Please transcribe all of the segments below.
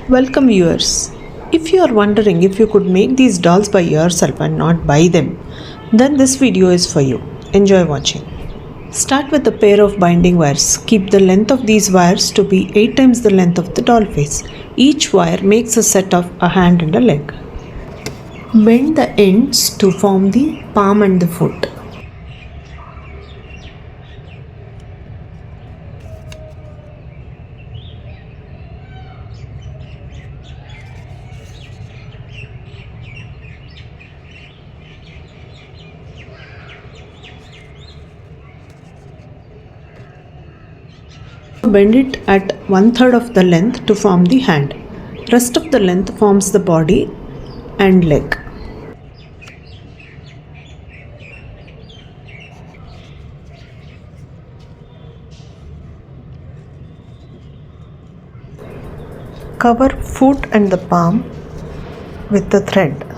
Welcome viewers. If you are wondering if you could make these dolls by yourself and not buy them, then this video is for you. Enjoy watching. Start with a pair of binding wires. Keep the length of these wires to be 8 times the length of the doll face. Each wire makes a set of a hand and a leg. Bend the ends to form the palm and the foot. Bend it at 1/3 of the length to form the hand. Rest of the length forms the body and leg. Cover foot and the palm with the thread.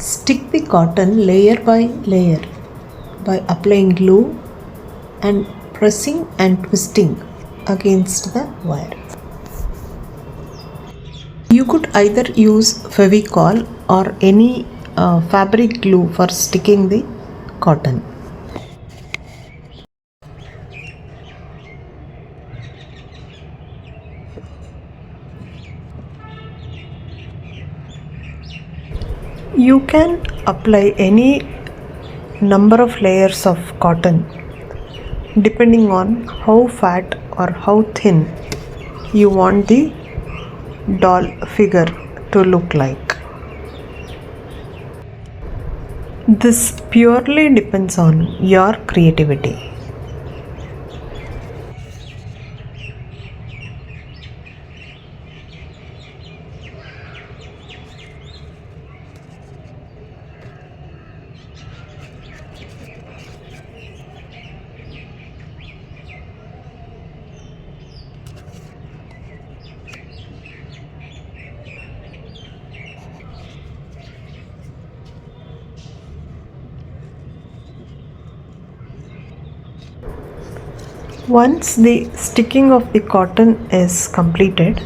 Stick the cotton layer by layer by applying glue and pressing and twisting against the wire. You could either use Fevicol or any fabric glue for sticking the cotton. You can apply any number of layers of cotton depending on how fat or how thin you want the doll figure to look like. This purely depends on your creativity. Once the sticking of the cotton is completed,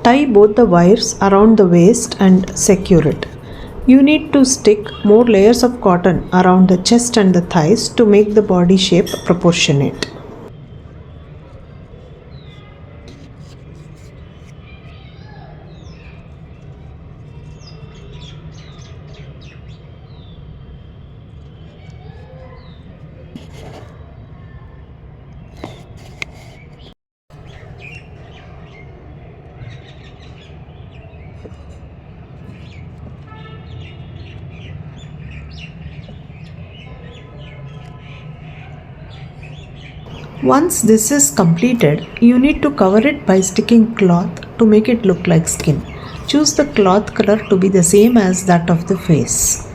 tie both the wires around the waist and secure it. You need to stick more layers of cotton around the chest and the thighs to make the body shape proportionate. Once this is completed, you need to cover it by sticking cloth to make it look like skin. Choose the cloth color to be the same as that of the face.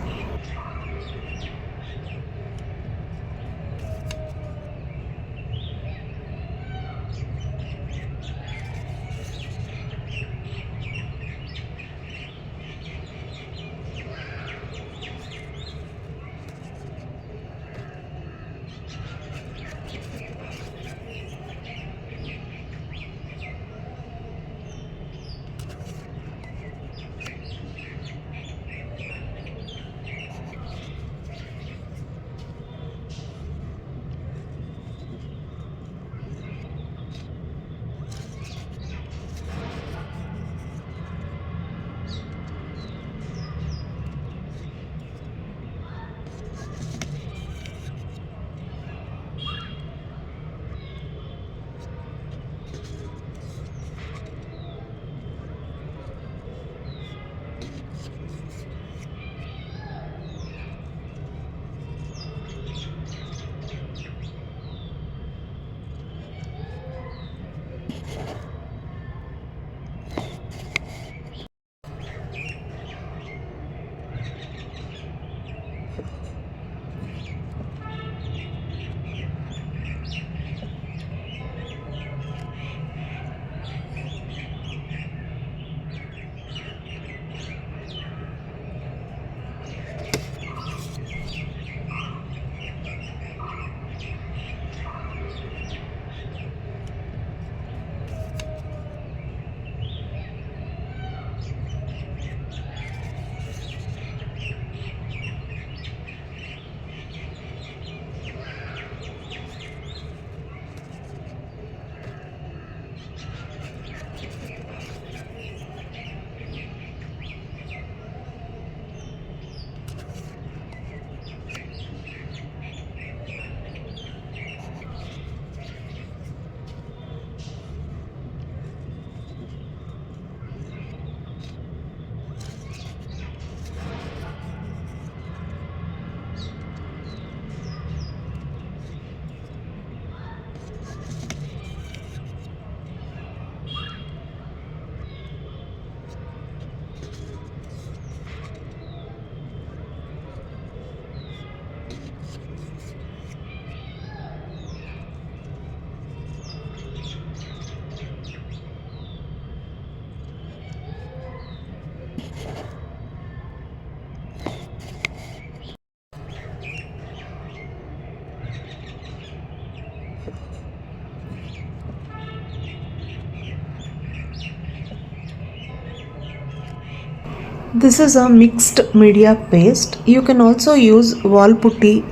This is a mixed media paste. You can also use wall putty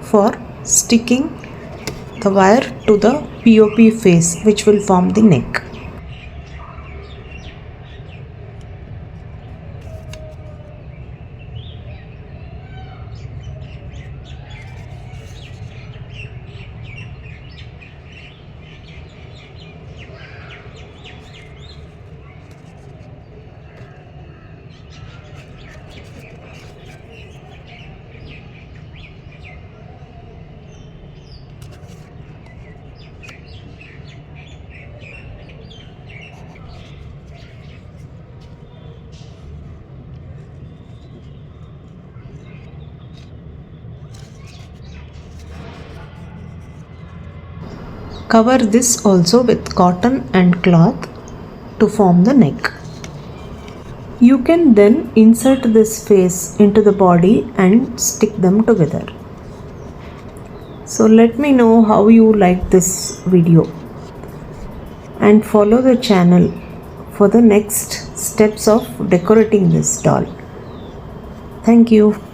for sticking the wire to the POP face, which will form the neck. Cover this also with cotton and cloth to form the neck. You can then insert this face into the body and stick them together. So let me know how you like this video and follow the channel for the next steps of decorating this doll. Thank you.